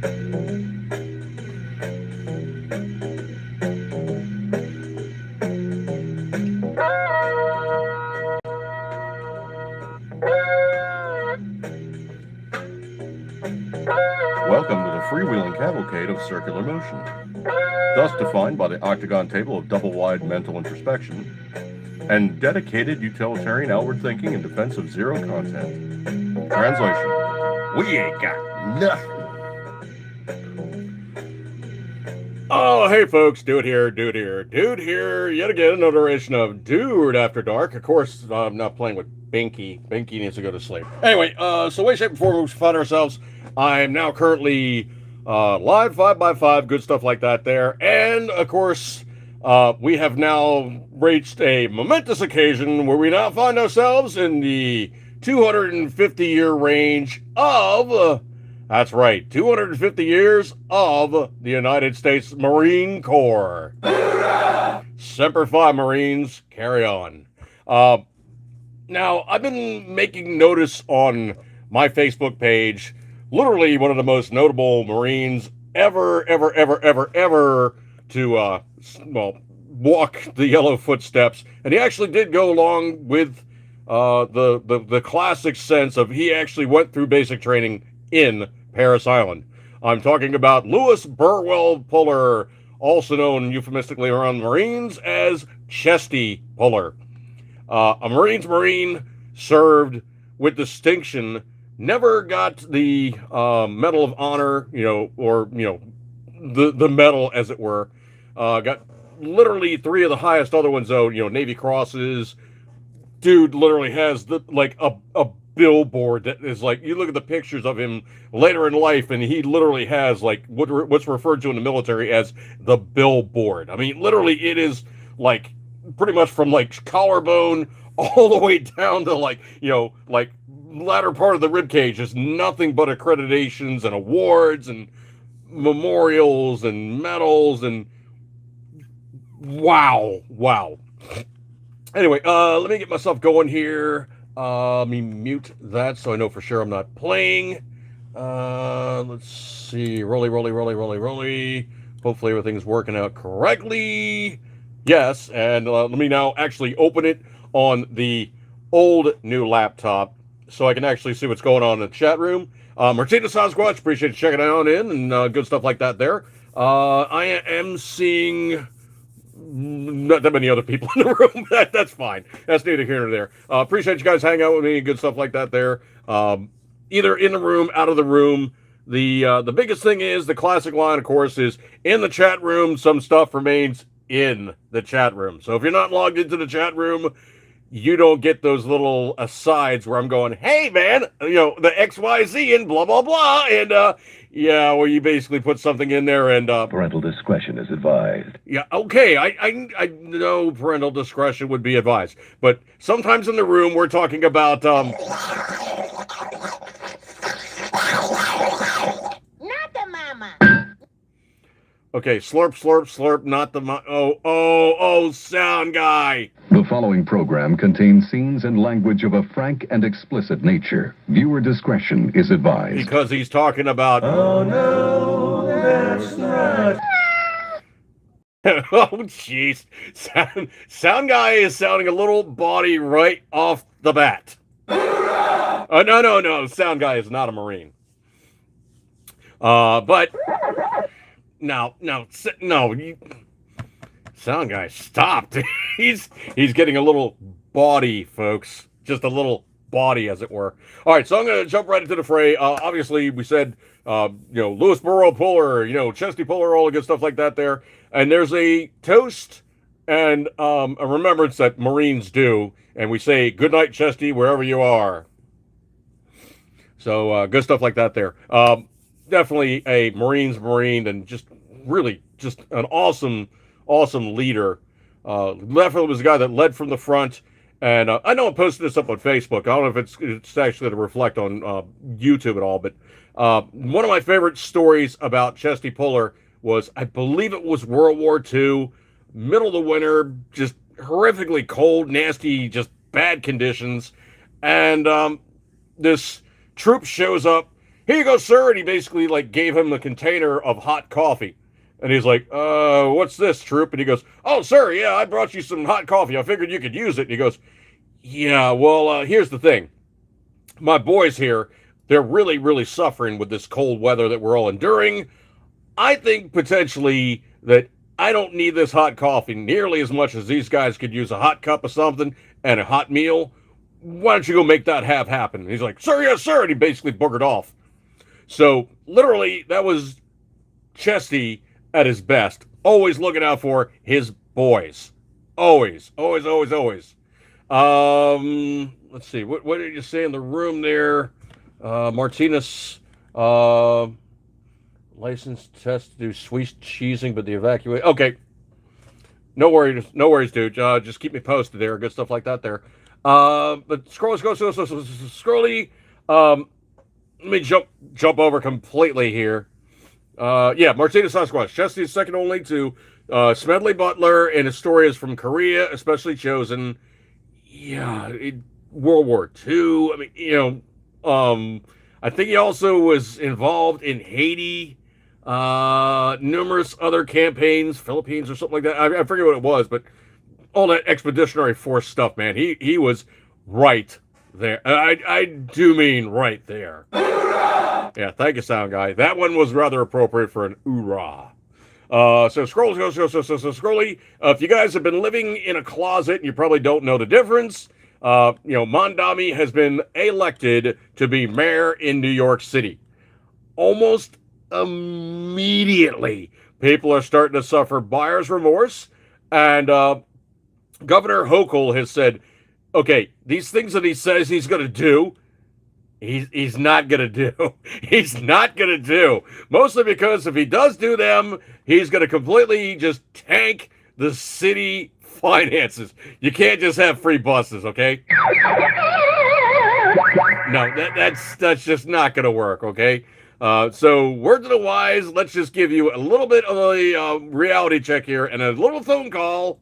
Welcome to the freewheeling cavalcade of circular motion, thus defined by the octagon table of double-wide mental introspection and dedicated utilitarian outward thinking in defense of zero content. Translation: we ain't got nothing. Oh, hey folks, Dude here, yet again, another edition of Dude After Dark. Of course, I'm not playing with Binky. Binky needs to go to sleep. Anyway, so way, shape, and form, we find ourselves. I'm now currently live 5x5, good stuff like that there. And, of course, we have now reached a momentous occasion where we now find ourselves in the 250-year range of... that's right, 250 years of the United States Marine Corps. Hoorah! Semper Fi, Marines, carry on. Now, I've been making notice on my Facebook page, literally one of the most notable Marines ever to, walk the yellow footsteps. And he actually did go along with the classic sense of he actually went through basic training in Parris Island. I'm talking about Louis Burwell Puller, also known euphemistically around the Marines as Chesty Puller. A Marine's Marine, served with distinction, never got the Medal of Honor, the medal, as it were. Got literally 3 of the highest other ones, though, Navy Crosses. Dude literally has a billboard that is like, you look at the pictures of him later in life and he literally has like what's referred to in the military as the billboard. I mean, literally it is like pretty much from like collarbone all the way down to like latter part of the rib cage is nothing but accreditations and awards and memorials and medals and wow. Anyway, let me get myself going here. Let me mute that so I know for sure I'm not playing. Let's see. Rolly. Hopefully everything's working out correctly. Yes, and let me now actually open it on the old new laptop so I can actually see what's going on in the chat room. Martina Sasquatch, appreciate you checking out and good stuff like that there. I am seeing... not that many other people in the room. That's fine. That's neither here nor there. Appreciate you guys hanging out with me. Good stuff like that there. Either in the room, out of the room. The biggest thing is the classic line, of course, is in the chat room. Some stuff remains in the chat room. So if you're not logged into the chat room, you don't get those little asides where I'm going, hey man, the XYZ and blah blah blah, and where you basically put something in there and parental discretion is advised. Yeah, okay, I know parental discretion would be advised, but sometimes in the room we're talking about Not the mama. Okay, slurp, not the oh, sound guy. The following program contains scenes and language of a frank and explicit nature. Viewer discretion is advised. Because he's talking about... oh, no, that's not... oh, jeez. Sound guy is sounding a little bawdy right off the bat. No. Sound guy is not a Marine. But... No. Sound guy stopped. He's getting a little bawdy, folks. Just a little bawdy, as it were. All right, so I'm going to jump right into the fray. Obviously, we said, Louis Burwell Puller, Chesty Puller, all the good stuff like that there. And there's a toast and a remembrance that Marines do. And we say, good night, Chesty, wherever you are. So, good stuff like that there. Definitely a Marine's Marine and just really just an awesome leader. Definitely was a guy that led from the front. And I know I posted this up on Facebook. I don't know if it's actually to reflect on YouTube at all. But one of my favorite stories about Chesty Puller was, I believe it was World War II, middle of the winter, just horrifically cold, nasty, just bad conditions. And this troop shows up here you go, sir. And he basically like gave him the container of hot coffee. And he's like, what's this, Troop? And he goes, oh, sir, yeah, I brought you some hot coffee. I figured you could use it. And he goes, yeah, well, here's the thing. My boys here, they're really, really suffering with this cold weather that we're all enduring. I think potentially that I don't need this hot coffee nearly as much as these guys could use a hot cup of something and a hot meal. Why don't you go make that happen? And he's like, sir, yes, sir. And he basically boogered off. So literally, that was Chesty at his best. Always looking out for his boys. Always, always, always, always. Let's see. What did you say in the room there? Martinez, license test to do sweet cheesing, but the evacuate. Okay. No worries, dude. Just keep me posted there. Good stuff like that there. But scrolly. Let me jump over completely here. Yeah, Martinez Sasquatch. Chesty is second only to Smedley Butler and Historias from Korea, especially chosen. Yeah, World War II. I mean, I think he also was involved in Haiti, numerous other campaigns, Philippines or something like that. I forget what it was, but all that expeditionary force stuff, man. He was right there. I do mean right there. Yeah, thank you, sound guy. That one was rather appropriate for an oorah. So Scrolly, if you guys have been living in a closet and you probably don't know the difference, Mondami has been elected to be mayor in New York City. Almost immediately, people are starting to suffer buyer's remorse, and Governor Hochul has said, okay, these things that he says he's going to do, he's not going to do. He's not going to do. Mostly because if he does do them, he's going to completely just tank the city finances. You can't just have free buses, okay? No, that's just not going to work, okay? So, word to the wise, let's just give you a little bit of a reality check here and a little phone call.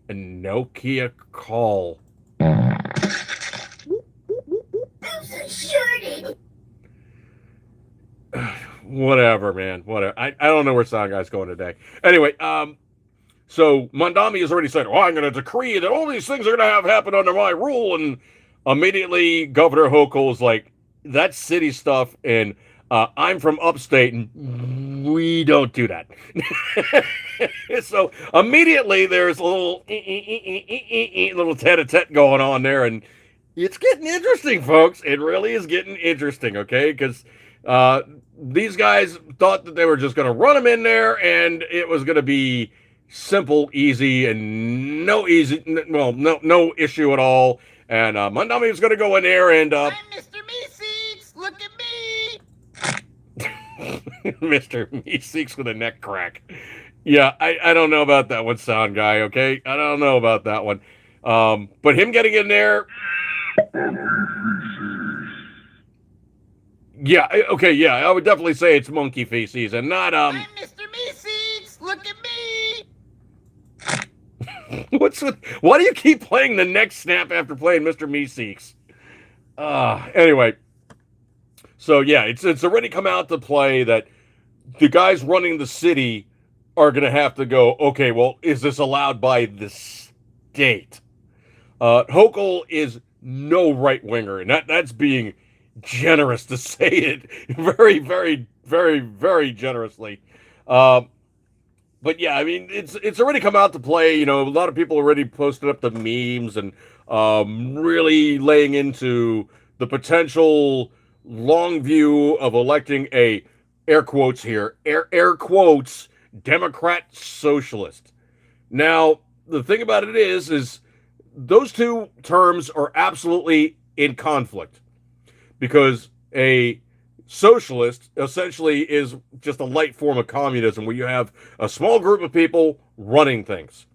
A Nokia call. Whatever, man. Whatever. I don't know where Sound Guy's going today. Anyway, so Mondami has already said, well, I'm going to decree that all these things are going to have happen under my rule. And immediately Governor Hochul is like, that's city stuff. And I'm from upstate and we don't do that. So immediately there's a little tete-a-tete going on there. And it's getting interesting, folks. It really is getting interesting, okay? Because these guys thought that they were just going to run him in there and it was going to be simple, easy, and no issue at all. And Mondami was going to go in there and... I'm Mr. Meeseeks! Look at me! Mr. Meeseeks with a neck crack. Yeah, I don't know about that one, sound guy, okay? I don't know about that one. But him getting in there... Yeah, okay, yeah, I would definitely say it's monkey feces and not, I'm Mr. Meeseeks! Look at me! Why do you keep playing the neck snap after playing Mr. Meeseeks? Anyway. So, yeah, it's already come out to play that the guys running the city are going to have to go, okay, well, is this allowed by the state? Hochul is no right-winger, and that's being generous to say it very, very, very, very generously. But yeah, I mean, it's already come out to play. A lot of people already posted up the memes and really laying into the potential long view of electing a, air quotes here, air quotes, Democrat socialist. Now, the thing about it is those two terms are absolutely in conflict. Because a socialist essentially is just a light form of communism where you have a small group of people running things.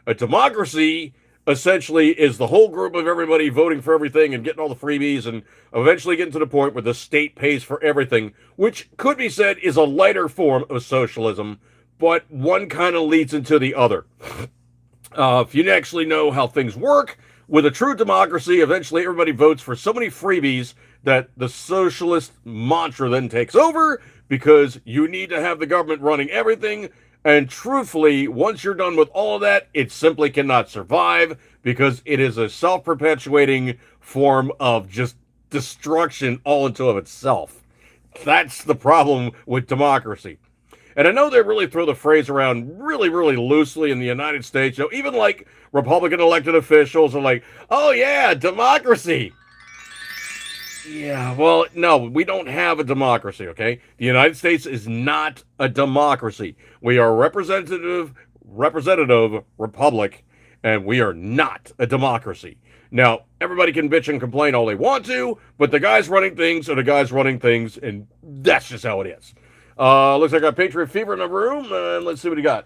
A democracy essentially is the whole group of everybody voting for everything and getting all the freebies and eventually getting to the point where the state pays for everything, which could be said is a lighter form of socialism, but one kind of leads into the other. If you actually know how things work, with a true democracy, eventually everybody votes for so many freebies that the socialist mantra then takes over because you need to have the government running everything. And truthfully, once you're done with all of that, it simply cannot survive because it is a self-perpetuating form of just destruction all into of itself. That's the problem with democracy. And I know they really throw the phrase around really, really loosely in the United States. You know, even like Republican elected officials are like, oh, yeah, democracy. Yeah, well, no, we don't have a democracy, okay? The United States is not a democracy. We are a representative republic, and we are not a democracy. Now, everybody can bitch and complain all they want to, but the guys running things are the guys running things, and that's just how it is. Looks like I got Patriot Fever in the room, and let's see what he got.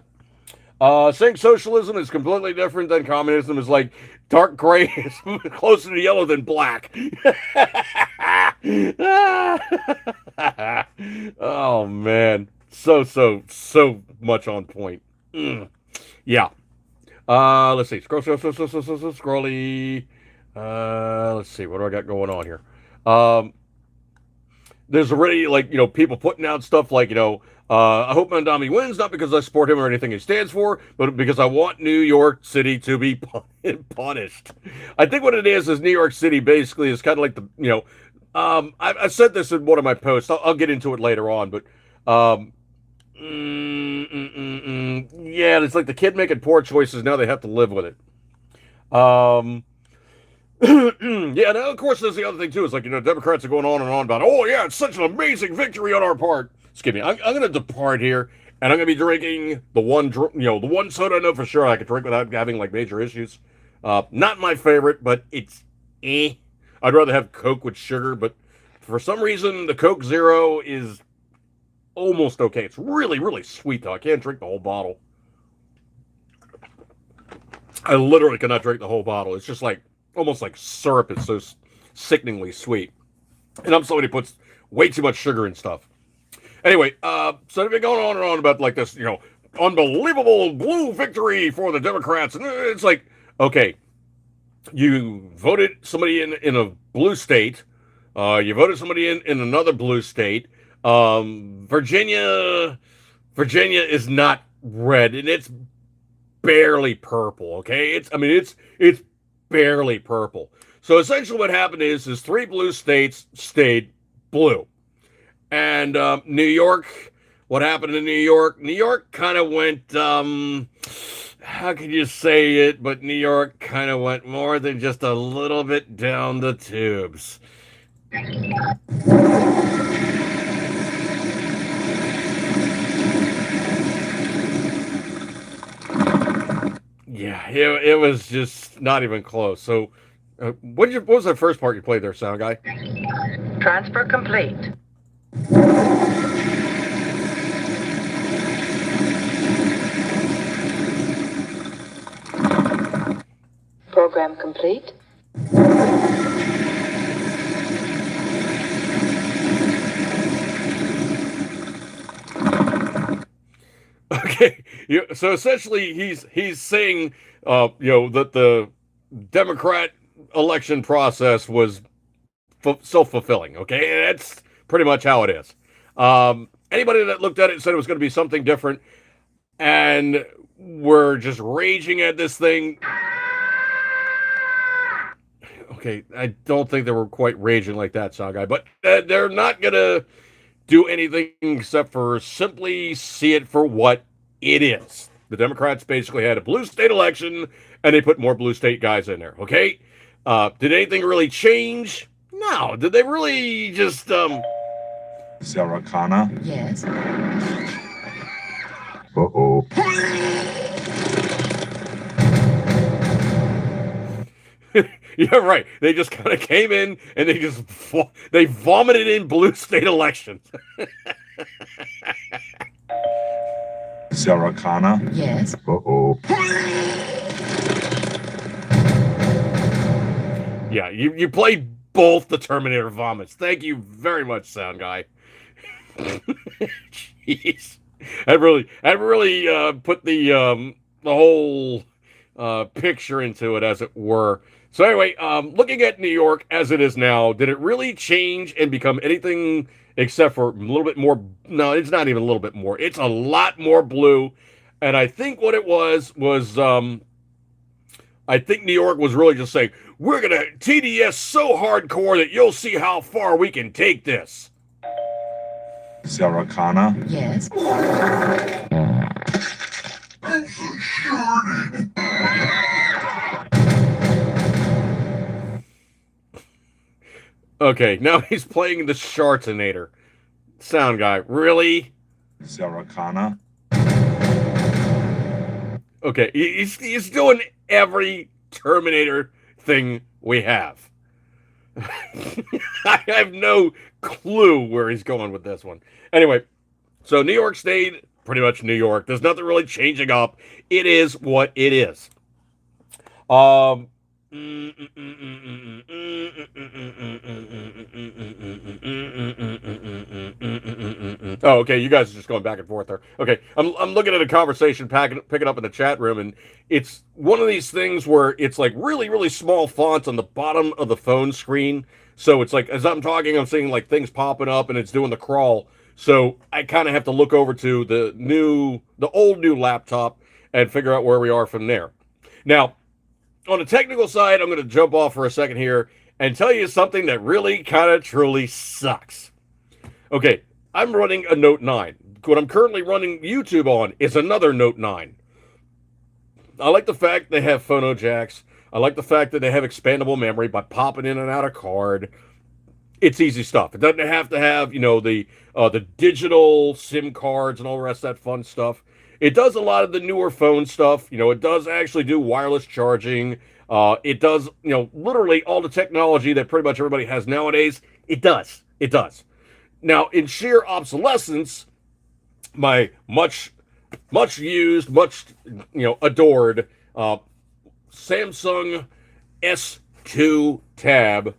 Saying socialism is completely different than communism is like dark gray is closer to yellow than black. Oh, man. So much on point. Yeah. Let's see. Scrolly. Let's see. What do I got going on here? There's already, like, you know, people putting out stuff like, you know, I hope Mandami wins, not because I support him or anything he stands for, but because I want New York City to be punished. I think what it is New York City basically is kind of like the, you know, I said this in one of my posts. I'll get into it later on, but yeah, it's like the kid making poor choices. Now they have to live with it. Yeah, and of course, there's the other thing too. Is like, you know, Democrats are going on and on about, oh yeah, it's such an amazing victory on our part. Excuse me, I'm going to depart here, and I'm going to be drinking the one, you know, the one soda I know for sure I could drink without having like major issues. Not my favorite, but it's eh. I'd rather have Coke with sugar, but for some reason the Coke Zero is almost okay. It's really, really sweet though. I can't drink the whole bottle. I literally cannot drink the whole bottle. It's just like almost like syrup. It's so sickeningly sweet. And I'm somebody who puts way too much sugar in stuff. Anyway, so they've been going on and on about like this, you know, unbelievable blue victory for the Democrats. And it's like, okay, you voted somebody in a blue state. You voted somebody in another blue state. Virginia is not red, and it's barely purple. Okay, it's barely purple. So essentially, what happened is 3 blue states stayed blue, and New York. What happened in New York? New York kind of went. How could you say it? But New York kind of went more than just a little bit down the tubes. Yeah, it was just not even close. So, what was the first part you played there, sound guy? Transfer complete. Program complete. Okay, so essentially he's saying, you know, that the Democrat election process was self-fulfilling. Okay, that's pretty much how it is. Anybody that looked at it said it was going to be something different, and we're just raging at this thing. Okay, I don't think they were quite raging like that, Sound Guy, but they're not going to do anything except for simply see it for what it is. The Democrats basically had a blue state election, and they put more blue state guys in there, okay? Did anything really change? No. Did they really just, Saracana? Yes. Uh-oh. Yeah, right. They just kind of came in, and they vomited in blue state elections. Saracana? Yes. Uh-oh. Yeah, you played both the Terminator vomits. Thank you very much, Sound Guy. Jeez, I really put the whole picture into it, as it were. So anyway, looking at New York as it is now, did it really change and become anything except for a little bit more? No, it's not even a little bit more. It's a lot more blue. And I think what it was I think New York was really just saying, we're going to TDS so hardcore that you'll see how far we can take this. Saracana? Yes. Okay, now he's playing the Shartonator. Sound guy, really? Saracana? Okay, he's doing every Terminator thing we have. I have no clue where he's going with this one. Anyway, so New York State, pretty much New York. There's nothing really changing up. It is what it is. Oh, okay. You guys are just going back and forth there. Okay, I'm looking at a conversation, picking up in the chat room, and it's one of these things where it's like really, really small fonts on the bottom of the phone screen. So it's like as I'm talking, I'm seeing like things popping up, and it's doing the crawl. So I kind of have to look over to the old new laptop and figure out where we are from there. Now, on the technical side, I'm going to jump off for a second here and tell you something that really kind of truly sucks. Okay, I'm running a Note 9. What I'm currently running YouTube on is another Note 9. I like the fact they have phono jacks. I like the fact that they have expandable memory by popping in and out a card. It's easy stuff. It doesn't have to have, the digital SIM cards and all the rest of that fun stuff. It does a lot of the newer phone stuff. It does actually do wireless charging. It does, literally all the technology that pretty much everybody has nowadays. It does. It does. Now, in sheer obsolescence, my much used, adored Samsung S2 Tab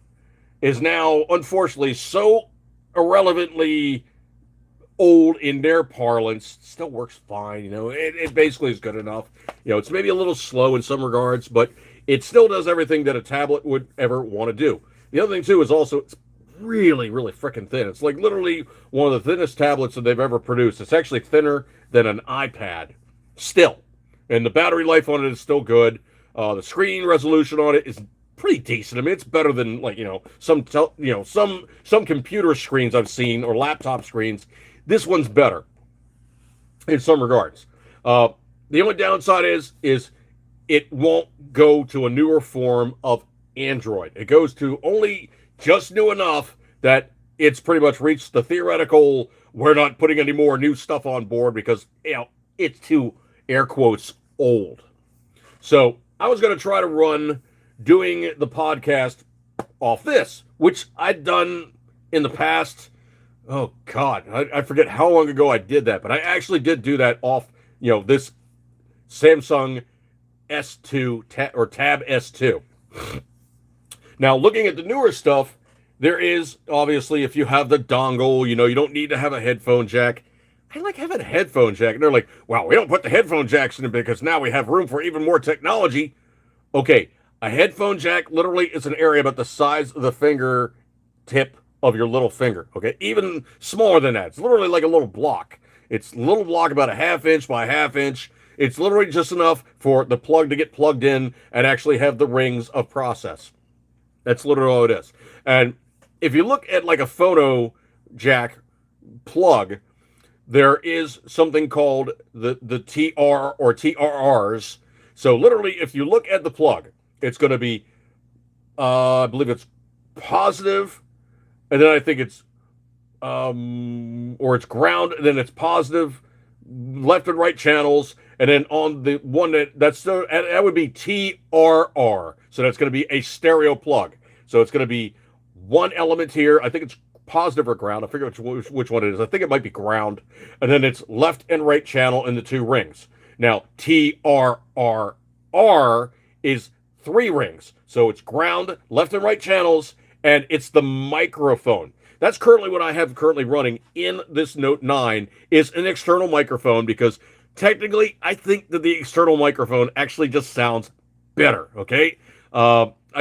is now, unfortunately, so irrelevantly old in their parlance. Still works fine. It basically is good enough. It's maybe a little slow in some regards, but it still does everything that a tablet would ever want to do. The other thing too is also it's really, really freaking thin. It's like literally one of the thinnest tablets that they've ever produced. It's actually thinner than an iPad still, and the battery life on it is still good. The screen resolution on it is pretty decent. I mean, it's better than some computer screens I've seen or laptop screens. This one's better in some regards. The only downside is it won't go to a newer form of Android. It goes to only just new enough that it's pretty much reached the theoretical, we're not putting any more new stuff on board because, it's too, air quotes, old. So I was going to try to run doing the podcast off this, which I'd done in the past. Oh, God, I forget how long ago I did that, but I actually did do that off, this Samsung S2 or Tab S2. Now, looking at the newer stuff, there is, obviously, if you have the dongle, you don't need to have a headphone jack. I like having a headphone jack. And they're like, well, we don't put the headphone jacks in it because now we have room for even more technology. Okay, a headphone jack literally is an area about the size of the finger tip of your little finger, okay? Even smaller than that. It's literally like a little block. It's a little block about a ½ inch by a ½ inch. It's literally just enough for the plug to get plugged in and actually have the rings of process. That's literally all it is. And if you look at like a phono jack plug, there is something called the TR or TRRs. So literally, if you look at the plug, it's going to be, I believe it's positive, and then I think it's, or it's ground, and then it's positive, left and right channels, and then on the one that would be TRR. So that's going to be a stereo plug. So it's going to be one element here. I think it's positive or ground. I forget which one it is. I think it might be ground. And then it's left and right channel in the two rings. Now, TRRR is 3 rings. So it's ground, left and right channels, and it's the microphone. That's currently what I have running in this Note 9 is an external microphone because technically I think that the external microphone actually just sounds better, okay?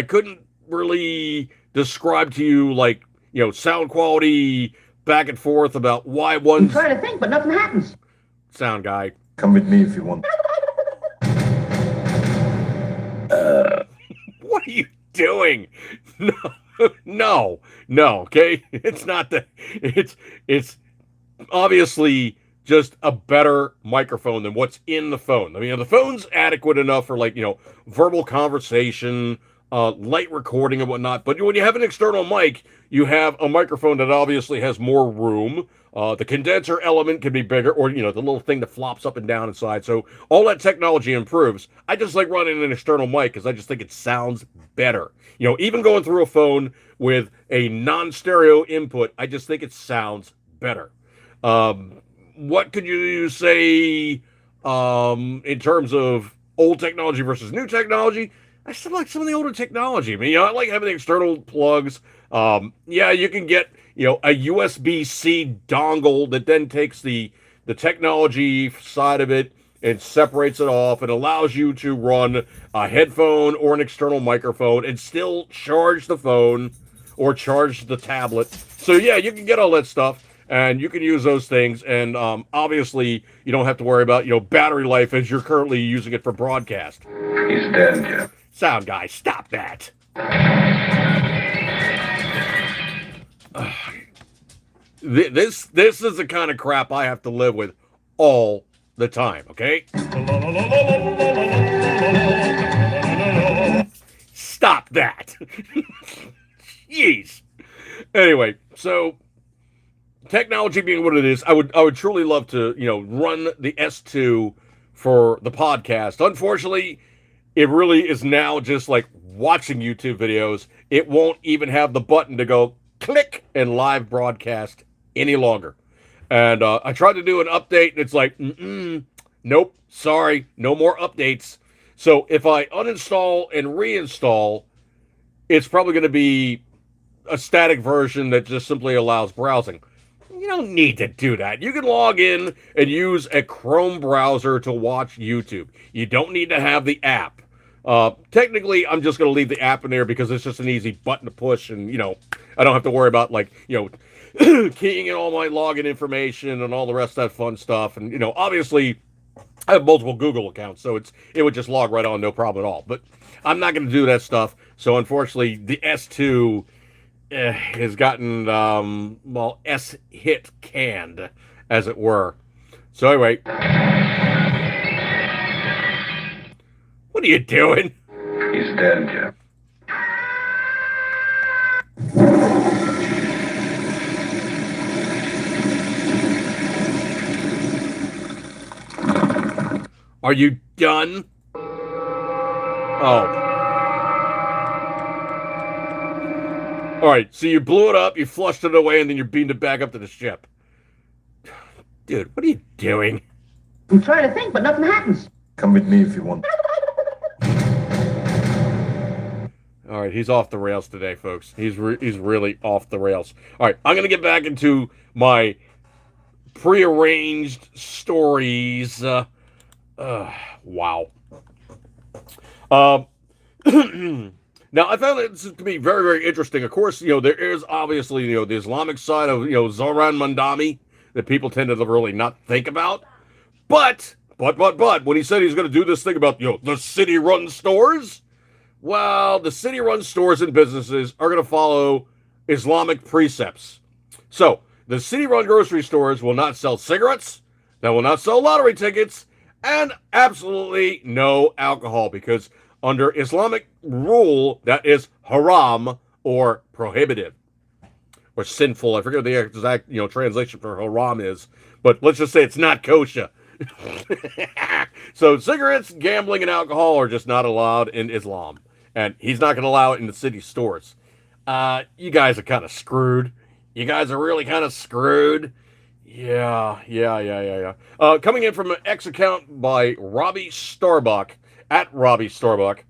couldn't really describe to you, like, sound quality back and forth about why I'm one's trying to think, but nothing happens. sound guy. Come with me if you want. What are you doing? No, no, okay? It's not that. It's obviously just a better microphone than what's in the phone. I mean, the phone's adequate enough for, like, verbal conversation, light recording and whatnot. But when you have an external mic, you have a microphone that obviously has more room. The condenser element can be bigger, or, the little thing that flops up and down inside. So all that technology improves. I just like running an external mic because I just think it sounds better. Even going through a phone with a non-stereo input, I just think it sounds better. What could you say in terms of old technology versus new technology? I still like some of the older technology. I mean, I like having the external plugs. Yeah, you can get, a USB-C dongle that then takes the technology side of it and separates it off and allows you to run a headphone or an external microphone and still charge the phone or charge the tablet. So yeah, you can get all that stuff and you can use those things. And obviously, you don't have to worry about, battery life as you're currently using it for broadcast. He's dead, yeah. Sound guy, stop that. This is the kind of crap I have to live with all the time, okay? Stop that. Jeez. Anyway, so technology being what it is, I would truly love to, run the S2 for the podcast. Unfortunately, it really is now just like watching YouTube videos. It won't even have the button to go click and live broadcast any longer. And I tried to do an update, and it's like, nope, sorry, no more updates. So if I uninstall and reinstall, it's probably going to be a static version that just simply allows browsing. You don't need to do that. You can log in and use a Chrome browser to watch YouTube. You don't need to have the app. Technically, I'm just going to leave the app in there because it's just an easy button to push, and, I don't have to worry about, like, keying in all my login information and all the rest of that fun stuff. And, obviously, I have multiple Google accounts, so it would just log right on, no problem at all. But I'm not going to do that stuff. So, unfortunately, the S2 has gotten, S-hit canned, as it were. So, anyway. What are you doing? He's dead, yeah. Are you done? Oh. All right, so you blew it up, you flushed it away, and then you beamed it back up to the ship. Dude, what are you doing? I'm trying to think, but nothing happens. Come with me if you want. All right, he's off the rails today, folks. He's really off the rails. All right, I'm going to get back into my prearranged stories. Wow. Now, I found this to be very, very interesting. Of course, there is obviously, the Islamic side of, Zoran Mandami that people tend to really not think about. But, when he said he's going to do this thing about, the city-run stores, well, the city-run stores and businesses are going to follow Islamic precepts. So, the city-run grocery stores will not sell cigarettes, they will not sell lottery tickets, and absolutely no alcohol, because under Islamic rule, that is haram or prohibitive or sinful. I forget what the exact translation for haram is, but let's just say it's not kosher. So cigarettes, gambling, and alcohol are just not allowed in Islam, and he's not going to allow it in the city stores. You guys are kind of screwed. You guys are really kind of screwed. Yeah. Coming in from an X account by Robbie Starbuck, at Robbie Starbuck,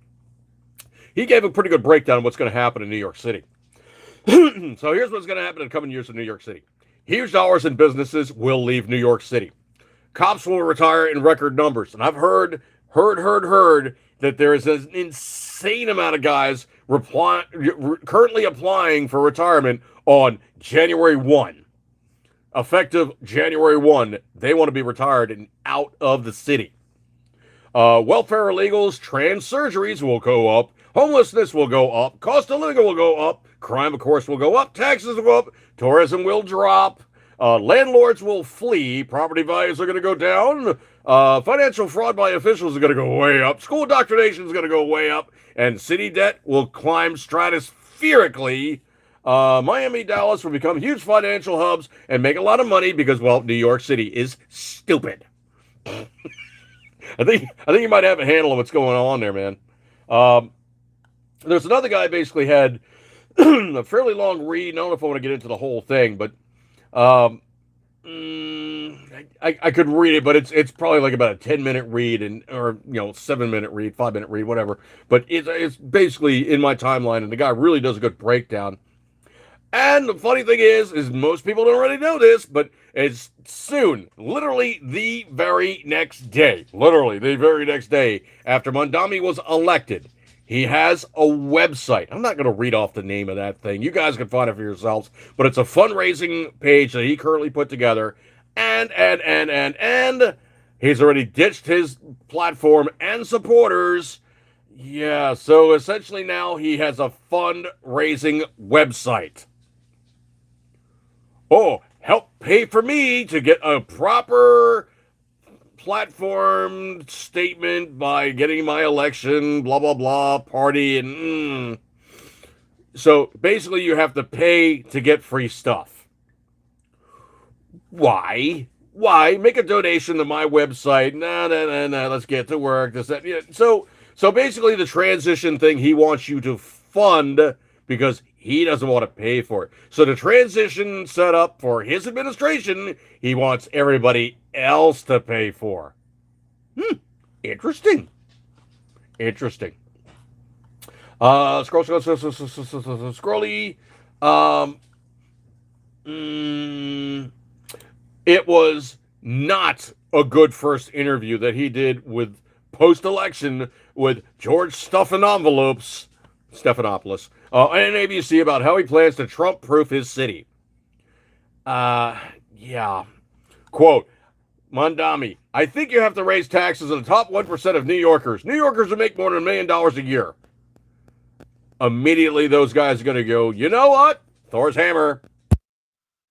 he gave a pretty good breakdown of what's going to happen in New York City. So here's what's going to happen in the coming years in New York City. Huge dollars and businesses will leave New York City. Cops will retire in record numbers. And I've heard that there is an insane amount of guys currently applying for retirement on January 1. Effective January 1, they want to be retired and out of the city. Welfare illegals, trans surgeries will go up, homelessness will go up, cost of living will go up, crime, of course, will go up, taxes will go up, tourism will drop, landlords will flee, property values are going to go down, financial fraud by officials is going to go way up, school indoctrination is going to go way up, and city debt will climb stratospherically. Miami, Dallas will become huge financial hubs and make a lot of money because, well, New York City is stupid. I think you might have a handle on what's going on there, man. There's another guy basically had a fairly long read. I don't know if I want to get into the whole thing, but I could read it, but it's probably like about a 10-minute read or 7-minute read, 5-minute read, whatever. But it's basically in my timeline, and the guy really does a good breakdown. And the funny thing is most people don't already know this, but it's soon, literally the very next day after Mondami was elected, he has a website. I'm not going to read off the name of that thing. You guys can find it for yourselves, but it's a fundraising page that he currently put together. And he's already ditched his platform and supporters. Yeah, so essentially now he has a fundraising website. Oh, help pay for me to get a proper platform statement by getting my election, blah, blah, blah, party, and So basically you have to pay to get free stuff. Why? Make a donation to my website. No, let's get to work. This, that. Yeah. So basically the transition thing he wants you to fund because he doesn't want to pay for it. So the transition set up for his administration, he wants everybody else to pay for. Interesting. Scrolly. It was not a good first interview that he did with post-election with George Stephanopoulos and ABC about how he plans to Trump-proof his city. Yeah. Quote, Mondami, I think you have to raise taxes on the top 1% of New Yorkers. New Yorkers who make more than $1 million a year. Immediately, those guys are going to go, you know what? Thor's hammer.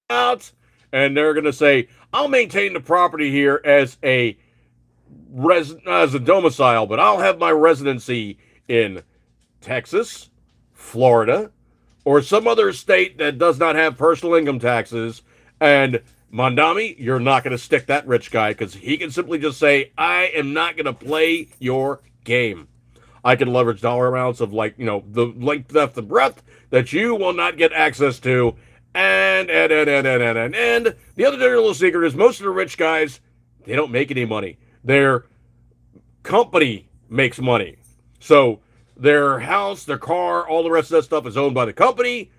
Out. And they're going to say, I'll maintain the property here as a domicile, but I'll have my residency in Texas, Florida, or some other state that does not have personal income taxes. And Mondami, you're not going to stick that rich guy because he can simply just say, I am not going to play your game. I can leverage dollar amounts of the length, depth, and breadth that you will not get access to. And the other dirty little secret is most of the rich guys, they don't make any money. Their company makes money. So their house, their car, all the rest of that stuff is owned by the company.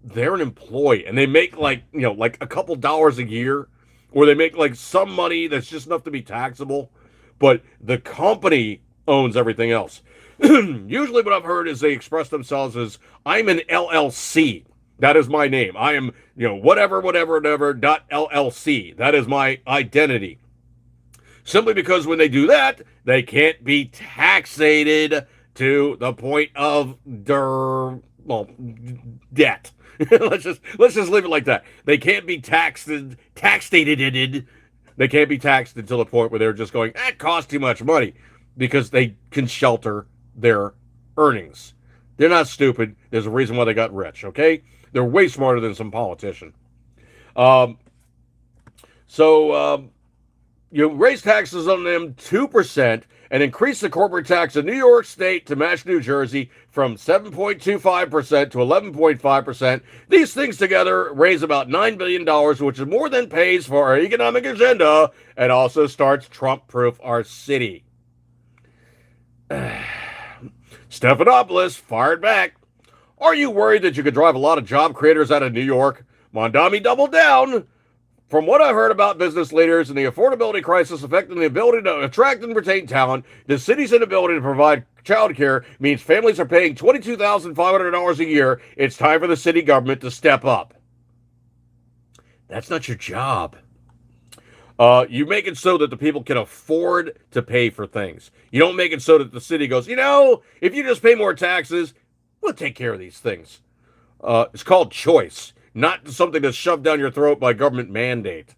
They're an employee, and they make like a couple dollars a year, or they make like some money that's just enough to be taxable, but the company owns everything else. Usually what I've heard is they express themselves as, I'm an LLC. That is my name. I am, whatever, .LLC. That is my identity. Simply because when they do that, they can't be taxated to the point of debt. let's just leave it like that. They can't be taxated. They can't be taxed until the point where they're just going, it costs too much money, because they can shelter their earnings. They're not stupid. There's a reason why they got rich, okay? They're way smarter than some politician. You raise taxes on them 2% and increase the corporate tax in New York State to match New Jersey from 7.25% to 11.5%. These things together raise about $9 billion, which is more than pays for our economic agenda and also starts Trump-proof our city. Stephanopoulos fired back. Are you worried that you could drive a lot of job creators out of New York? Mondami doubled down. From what I heard about business leaders and the affordability crisis affecting the ability to attract and retain talent, the city's inability to provide child care means families are paying $22,500 a year. It's time for the city government to step up. That's not your job. You make it so that the people can afford to pay for things. You don't make it so that the city goes, if you just pay more taxes, we'll take care of these things. It's called choice, not something that's shoved down your throat by government mandate.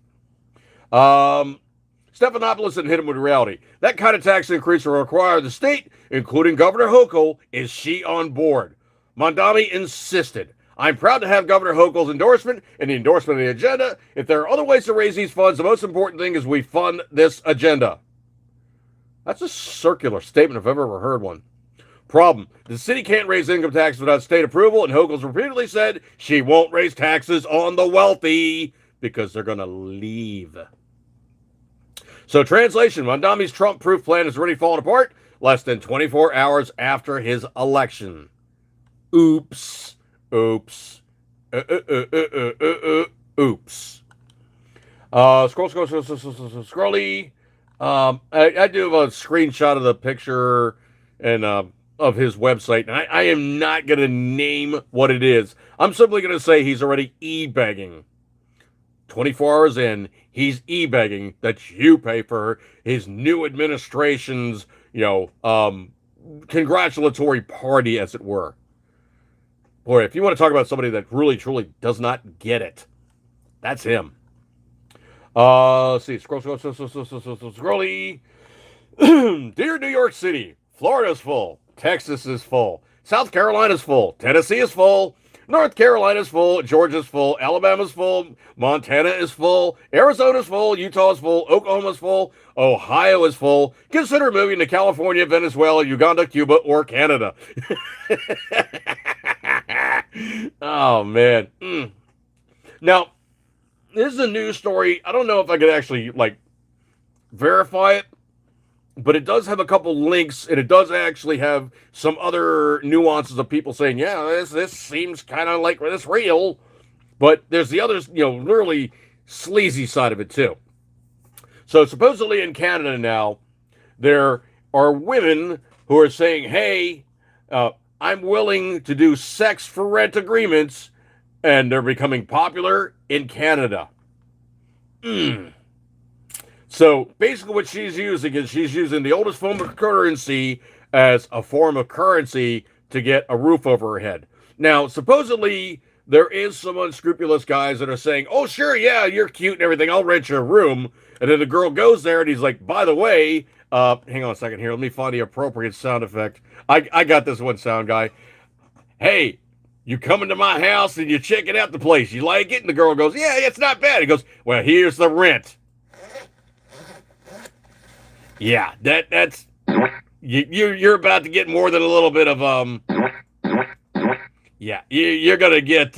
Stephanopoulos and hit him with reality. That kind of tax increase will require the state, including Governor Hochul. Is she on board? Mondami insisted. I'm proud to have Governor Hochul's endorsement and the endorsement of the agenda. If there are other ways to raise these funds, the most important thing is we fund this agenda. That's a circular statement if I've ever heard one. Problem. The city can't raise income taxes without state approval, and Hochul's repeatedly said she won't raise taxes on the wealthy because they're going to leave. So translation, Mondami's Trump-proof plan has already fallen apart less than 24 hours after his election. Oops. Oops. Oops. Scrolly. I do have a screenshot of the picture and of his website, and I am not going to name what it is. I'm simply going to say he's already e-begging. 24 hours in, he's e-begging that you pay for his new administration's, congratulatory party, as it were. Boy, if you want to talk about somebody that really, truly does not get it, that's him. Let's see. Scrolly. Dear New York City, Florida's full. Texas is full. South Carolina's full. Tennessee is full. North Carolina's full. Georgia's full. Alabama's full. Montana is full. Arizona's full. Utah's full. Oklahoma's full. Ohio is full. Consider moving to California, Venezuela, Uganda, Cuba, or Canada. Oh, man. Now, this is a news story. I don't know if I could actually, verify it, but it does have a couple links, and it does actually have some other nuances of people saying, yeah, this seems kind of like this real, but there's the other, really sleazy side of it, too. So, supposedly in Canada now, there are women who are saying, hey, I'm willing to do sex for rent agreements, and they're becoming popular in Canada. So basically what she's using is she's using the oldest form of currency as a form of currency to get a roof over her head. Now, supposedly there is some unscrupulous guys that are saying, oh, sure, yeah, you're cute and everything. I'll rent you a room. And then the girl goes there and he's like, by the way, hang on a second here. Let me find the appropriate sound effect. I got this one, sound guy. Hey, you come into my house and you're checking out the place. You like it? And the girl goes, yeah, it's not bad. He goes, well, here's the rent. Yeah, that's you're about to get more than a little bit of yeah, you're gonna get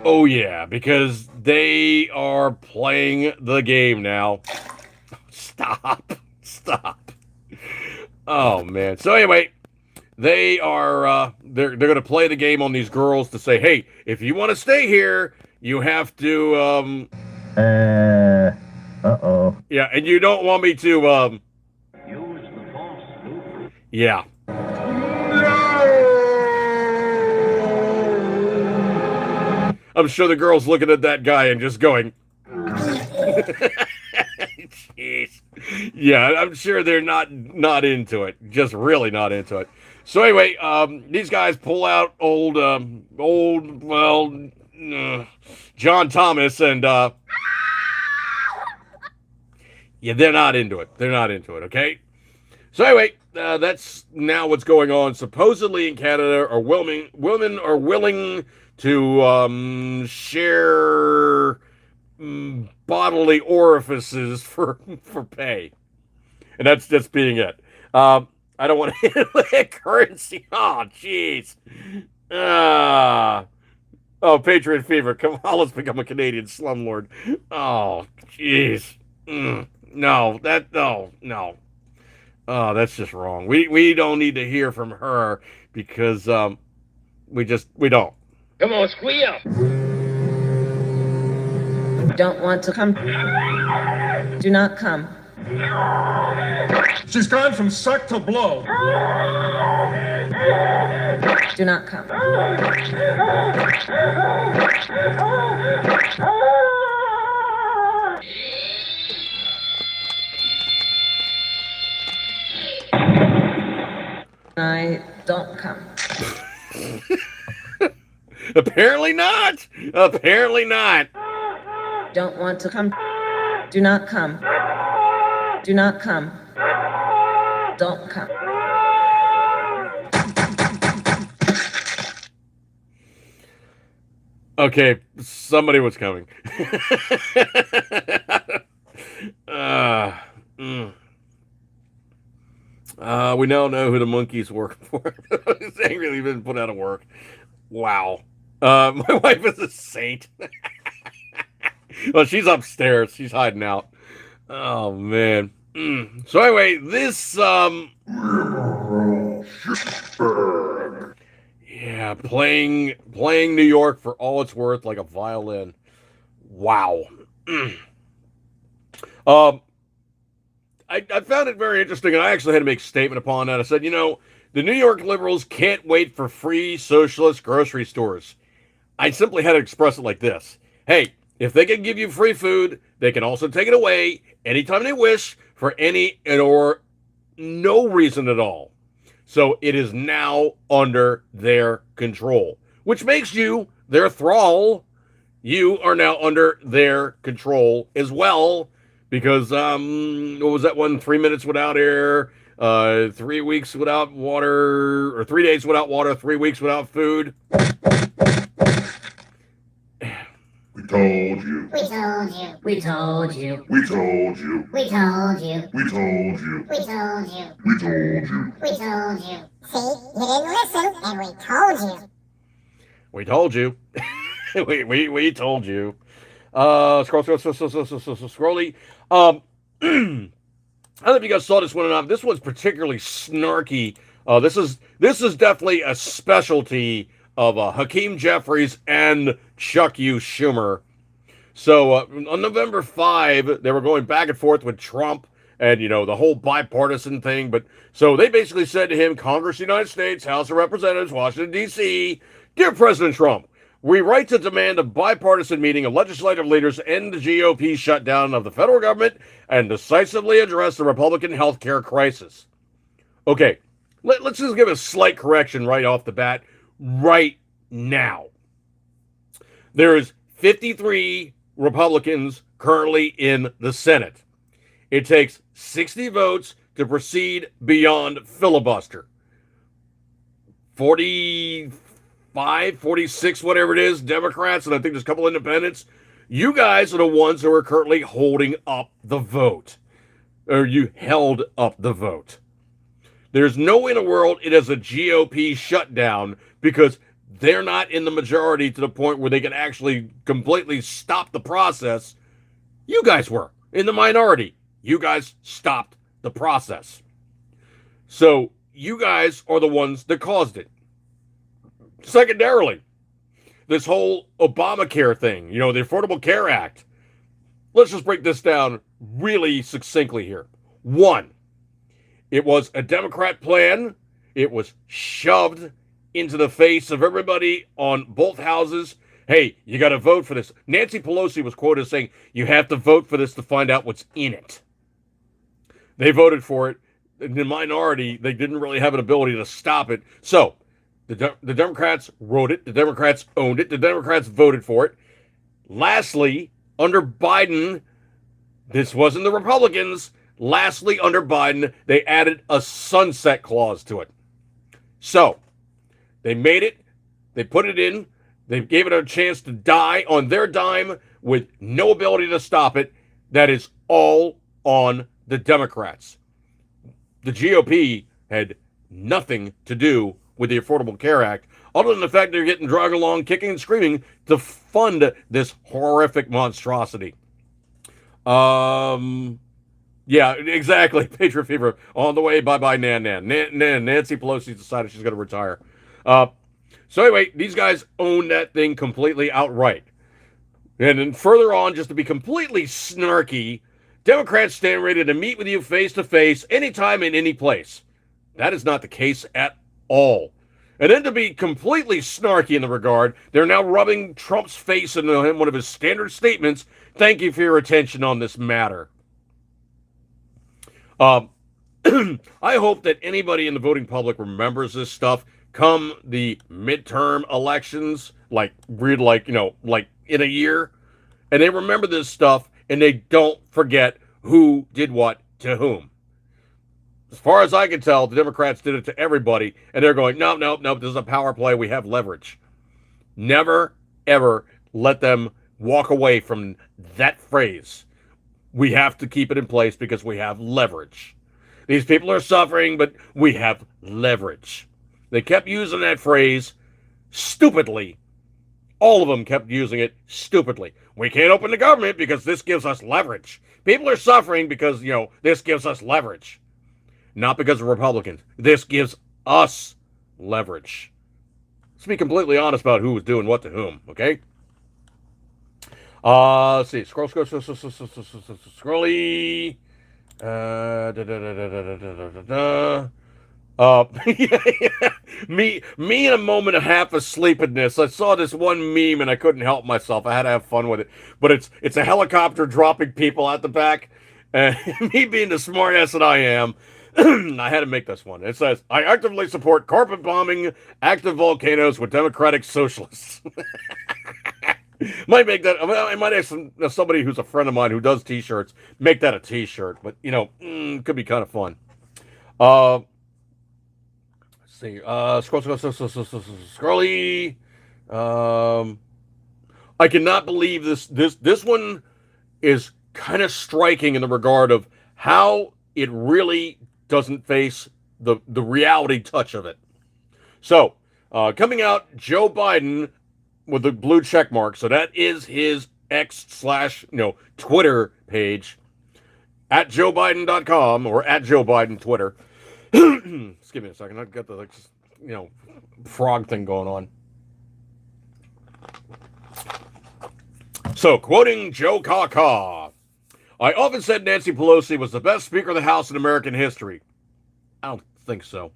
oh yeah, because they are playing the game now. Stop. Oh man. So anyway, they are they're gonna play the game on these girls to say, hey, if you want to stay here, you have to Uh-oh. yeah, and you don't want me to Use the false loop. yeah. I'm sure the girl's looking at that guy and just going jeez. Yeah, I'm sure they're not into it. Just really not into it. So anyway, these guys pull out old John Thomas, and yeah, they're not into it. They're not into it, okay? So anyway, that's now what's going on. Supposedly in Canada, women are willing to share bodily orifices for pay. And that's being it. I don't want to hit that currency. Oh, jeez. Oh, Patriot Fever. Come on, let's become a Canadian slumlord. Oh, jeez. No. Oh, that's just wrong. We don't need to hear from her because we don't. Come on, squeal. Don't want to come. Do not come. She's gone from suck to blow. Do not come. I don't come. Apparently not. Apparently not. Don't want to come. Do not come. Do not come. Don't come. Okay, somebody was coming. We now know who the monkeys work for. They really been put out of work. Wow. My wife is a saint. Well, she's upstairs. She's hiding out. Oh man. So anyway, this yeah, playing New York for all it's worth like a violin. Wow. I found it very interesting, and I actually had to make a statement upon that. I said, you know, the New York liberals can't wait for free socialist grocery stores. I simply had to express it like this. Hey, if they can give you free food, they can also take it away anytime they wish for any or no reason at all. So it is now under their control, which makes you their thrall. You are now under their control as well, because what was that one? 3 minutes without air, 3 weeks without water, or 3 days without water, 3 weeks without food. We told you. We told you. We told you. We told you. We told you. We told you. We told you. We told you. We told you. See, you didn't listen, and we told you. We told you. we told you. Scrolly. I don't know if you guys saw this one or not. This one's particularly snarky. This is definitely a specialty of Hakeem Jeffries and Chuck U. Schumer. So on November 5, they were going back and forth with Trump and, you know, the whole bipartisan thing. But so they basically said to him, Congress of the United States, House of Representatives, Washington, D.C., Dear President Trump, we write to demand a bipartisan meeting of legislative leaders end the GOP shutdown of the federal government and decisively address the Republican health care crisis. Okay, let's just give a slight correction right off the bat. Right now, there is 53 Republicans currently in the Senate. It takes 60 votes to proceed beyond filibuster. 45, 46, whatever it is, Democrats, and I think there's a couple independents. You guys are the ones who are currently holding up the vote. Or you held up the vote. There's no way in the world it is a GOP shutdown because they're not in the majority to the point where they can actually completely stop the process. You guys were in the minority. You guys stopped the process. So you guys are the ones that caused it. Secondarily, this whole Obamacare thing, you know, the Affordable Care Act. Let's just break this down really succinctly here. One, it was a Democrat plan. It was shoved into the face of everybody on both houses. Hey, you got to vote for this. Nancy Pelosi was quoted as saying, you have to vote for this to find out what's in it. They voted for it. In the minority, they didn't really have an ability to stop it. So the Democrats wrote it. The Democrats owned it. The Democrats voted for it. Lastly, under Biden, this wasn't the Republicans. Lastly, under Biden, they added a sunset clause to it. So, they made it, they put it in, they gave it a chance to die on their dime with no ability to stop it. That is all on the Democrats. The GOP had nothing to do with the Affordable Care Act, other than the fact they're getting dragged along, kicking and screaming to fund this horrific monstrosity. Yeah, exactly. Patriot fever on the way. Bye-bye, Nan. Nancy Pelosi decided she's going to retire. So anyway, these guys own that thing completely outright. And then further on, just to be completely snarky, Democrats stand ready to meet with you face to face, anytime in any place. That is not the case at all. And then to be completely snarky in the regard, they're now rubbing Trump's face in one of his standard statements. Thank you for your attention on this matter. I hope that anybody in the voting public remembers this stuff come the midterm elections, like in a year, and they remember this stuff and they don't forget who did what to whom. As far as I can tell, the Democrats did it to everybody, and they're going, no, this is a power play. We have leverage. Never, ever let them walk away from that phrase. We have to keep it in place because we have leverage. These people are suffering, but we have leverage. They kept using that phrase stupidly. All of them kept using it stupidly. We can't open the government because this gives us leverage. People are suffering because, this gives us leverage. Not because of Republicans. This gives us leverage. Let's be completely honest about who was doing what to whom, okay? Let's see. Scrolly. Me in a moment of half asleepness. I saw this one meme and I couldn't help myself. I had to have fun with it. But it's a helicopter dropping people out the back. And me being the smartass that I am, I had to make this one. It says, I actively support carpet bombing active volcanoes with democratic socialists. Might make that, I might ask somebody who's a friend of mine who does t-shirts, make that a t-shirt. But, could be kind of fun. Let's see. Scrolly. I cannot believe this one is kind of striking in the regard of how it really doesn't face the reality touch of it. So, coming out, Joe Biden with the blue check mark. So that is his X/Twitter page at JoeBiden.com or at Joe Biden Twitter. Just give me a second. I've got the frog thing going on. So, quoting Joe Caw, I often said Nancy Pelosi was the best Speaker of the House in American history. I don't think so.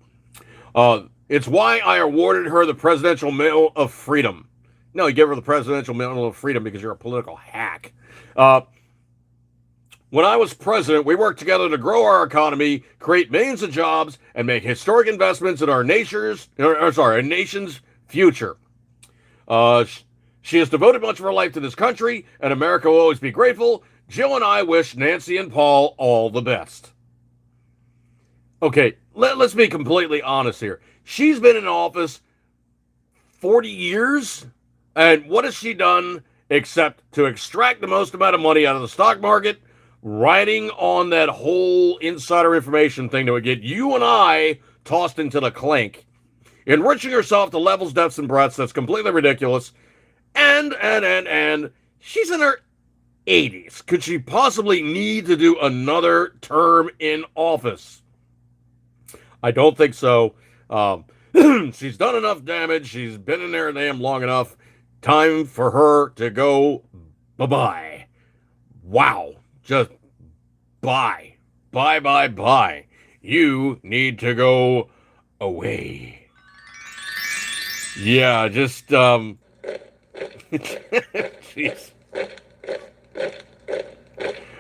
It's why I awarded her the Presidential Medal of Freedom. No, you give her the Presidential Medal of Freedom because you're a political hack. When I was president, we worked together to grow our economy, create millions of jobs, and make historic investments in our nation's future. She has devoted much of her life to this country, and America will always be grateful. Jill and I wish Nancy and Paul all the best. Okay, let's be completely honest here. She's been in office 40 years, and what has she done except to extract the most amount of money out of the stock market, riding on that whole insider information thing that would get you and I tossed into the clink, enriching herself to levels, depths, and breadths that's completely ridiculous, and she's in her 80s. Could she possibly need to do another term in office? I don't think so. She's done enough damage. She's been in there damn long enough. Time for her to go bye-bye. Wow. Just bye. Bye. You need to go away. Yeah, just, jeez.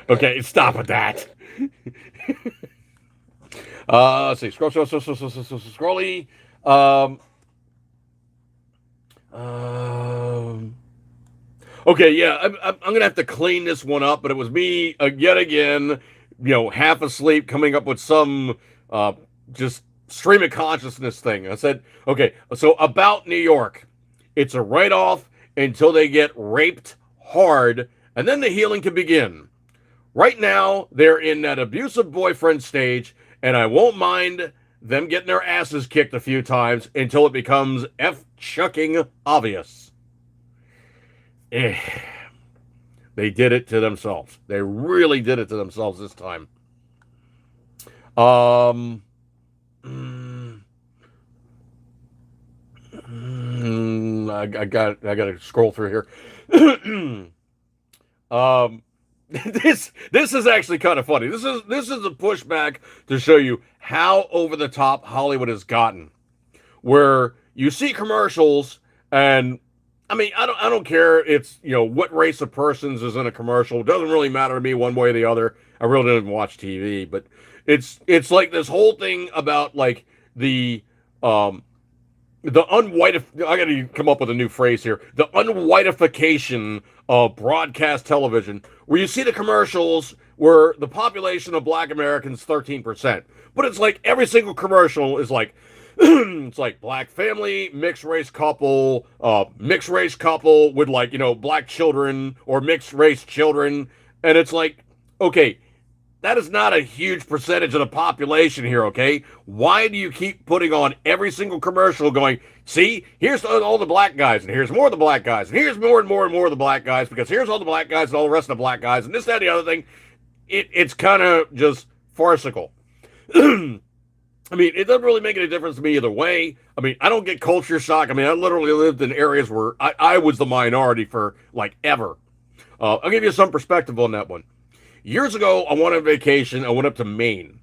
Okay, stop with that. Let's see. Scrolly. Okay, yeah, I'm going to have to clean this one up, but it was me, yet again, half asleep, coming up with some just stream of consciousness thing. I said, okay, so about New York, it's a write-off until they get raped hard, and then the healing can begin. Right now, they're in that abusive boyfriend stage, and I won't mind them getting their asses kicked a few times until it becomes F-chucking obvious. They did it to themselves. They really did it to themselves this time. I got to scroll through here. this is actually kind of funny. This is a pushback to show you how over the top Hollywood has gotten. Where you see commercials, and I mean, I don't care. It's, you know, what race of persons is in a commercial. It doesn't really matter to me one way or the other. I really don't even watch TV, but it's like this whole thing about like the unwhite. I got to come up with a new phrase here. The unwhitification of broadcast television, where you see the commercials where the population of Black Americans 13%, but it's like every single commercial is like. It's like black family, mixed race couple with, like, you know, black children or mixed race children. And it's like, okay, that is not a huge percentage of the population here, okay? Why do you keep putting on every single commercial going, see, here's all the black guys, and here's more of the black guys, and here's more and more and more of the black guys, because here's all the black guys and all the rest of the black guys, and this, that, and the other thing. It's kind of just farcical. I mean, it doesn't really make any difference to me either way. I mean, I don't get culture shock. I mean, I literally lived in areas where I was the minority for, like, ever. I'll give you some perspective on that one. Years ago, I went on vacation. I went up to Maine.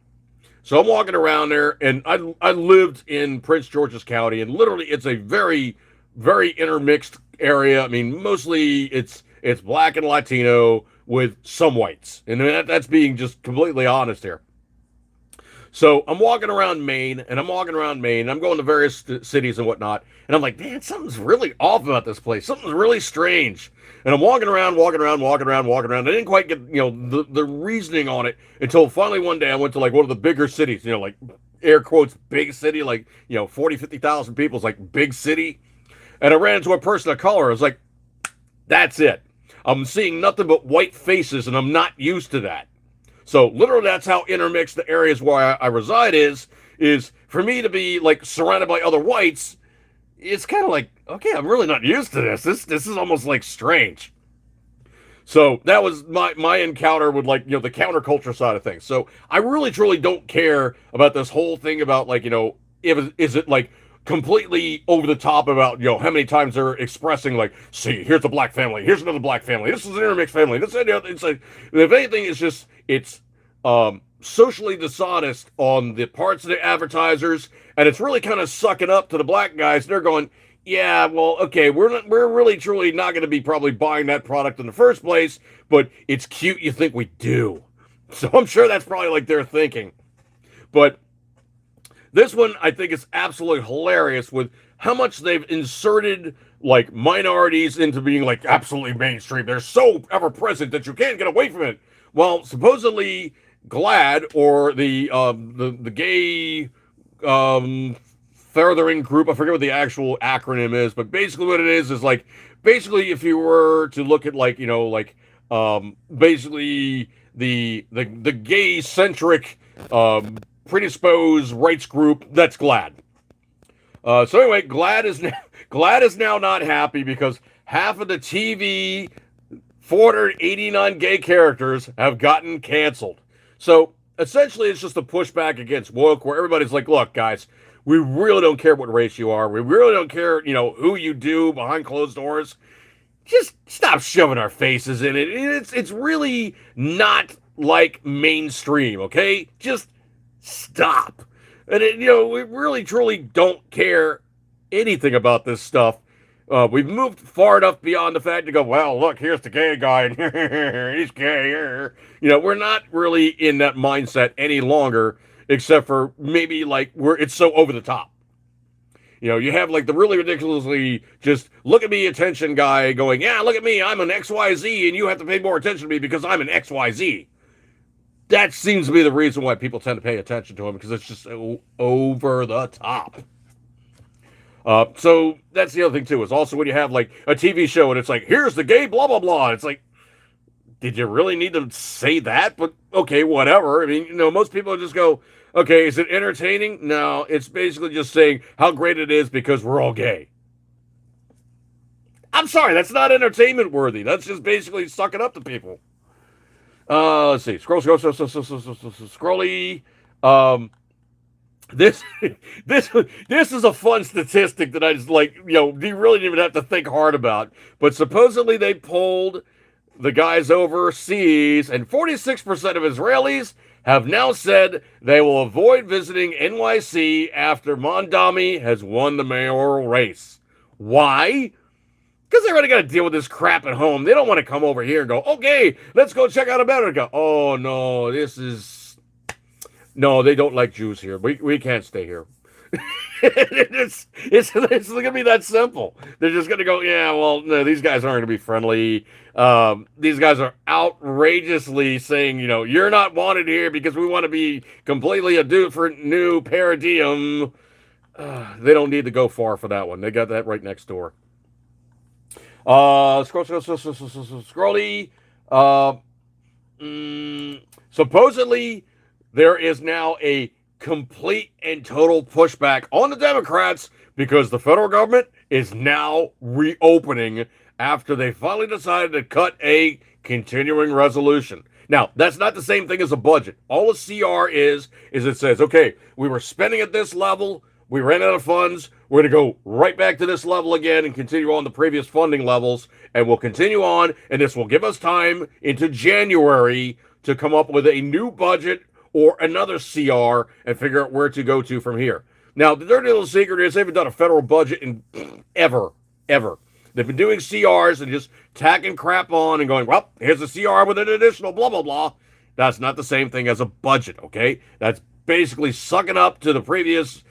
So I'm walking around there, and I lived in Prince George's County, and literally it's a very, very intermixed area. I mean, mostly it's black and Latino with some whites. And that's being just completely honest here. So I'm walking around Maine, and I'm going to various cities and whatnot, and I'm like, man, something's really off about this place. Something's really strange. And I'm walking around. I didn't quite get, you know, the reasoning on it until finally one day I went to, like, one of the bigger cities, you know, like, air quotes, big city, like, you know, 40, 50,000 people. It's like big city. And I ran into a person of color. I was like, that's it. I'm seeing nothing but white faces, and I'm not used to that. So literally that's how intermixed the areas where I reside is for me to be, like, surrounded by other whites. It's kind of like, okay, I'm really not used to this. This is almost like strange. So that was my encounter with, like, you know, the counterculture side of things. So I really truly don't care about this whole thing about, like, you know, is it like completely over the top about, you know, how many times they're expressing, like, see, here's a black family, here's another black family, this is an intermixed family, this and the other. It's like, if anything, it's socially dishonest on the parts of the advertisers, and it's really kind of sucking up to the black guys. They're going, yeah, well, okay, we're really truly not going to be probably buying that product in the first place, but it's cute you think we do. So I'm sure that's probably like their thinking. But this one, I think, is absolutely hilarious with how much they've inserted, like, minorities into being, like, absolutely mainstream. They're so ever present that you can't get away from it. Well, supposedly GLAAD, or the gay furthering group, I forget what the actual acronym is, but basically what it is like, basically if you were to look at, like, you know, like, basically the gay centric predisposed rights group, that's GLAAD. So anyway, GLAAD is now not happy because half of the TV 489 gay characters have gotten canceled. So essentially it's just a pushback against woke, where everybody's like, look, guys, we really don't care what race you are. We really don't care, you know, who you do behind closed doors. Just stop shoving our faces in it. It's really not like mainstream, okay? Just stop. And, you know, we really, truly don't care anything about this stuff. We've moved far enough beyond the fact to go, well, look, here's the gay guy, and he's gay. You know, we're not really in that mindset any longer, except for maybe, like, it's so over the top. You know, you have, like, the really ridiculously just look at me attention guy going, yeah, look at me, I'm an XYZ, and you have to pay more attention to me because I'm an XYZ. That seems to be the reason why people tend to pay attention to him, because it's just so over the top. So that's the other thing too, is also when you have, like, a TV show and it's like, here's the gay blah blah blah. It's like, did you really need to say that? But okay, whatever. I mean, you know, most people just go, okay, is it entertaining? No, it's basically just saying how great it is because we're all gay. I'm sorry, that's not entertainment worthy. That's just basically sucking up to people. Let's see. Scrolly. This is a fun statistic that I just, like, you know, you really didn't even have to think hard about. But supposedly they polled the guys overseas, and 46% of Israelis have now said they will avoid visiting NYC after Mondami has won the mayoral race. Why? Because they already got to deal with this crap at home. They don't want to come over here and go, okay, let's go check out America. Oh, no, no, they don't like Jews here. We can't stay here. it's going to be that simple. They're just going to go, yeah, well, no, these guys aren't going to be friendly. These guys are outrageously saying, you're not wanted here because we want to be completely a different new paradigm. They don't need to go far for that one. They got that right next door. Scrolly. Supposedly, there is now a complete and total pushback on the Democrats because the federal government is now reopening after they finally decided to cut a continuing resolution. Now, that's not the same thing as a budget. All a CR is it says, okay, we were spending at this level, we ran out of funds, we're going to go right back to this level again and continue on the previous funding levels, and we'll continue on, and this will give us time into January to come up with a new budget or another CR and figure out where to go to from here. Now, the dirty little secret is they haven't done a federal budget in ever. They've been doing CRs and just tacking crap on and going, well, here's a CR with an additional blah, blah, blah. That's not the same thing as a budget, okay? That's basically sucking up to the previous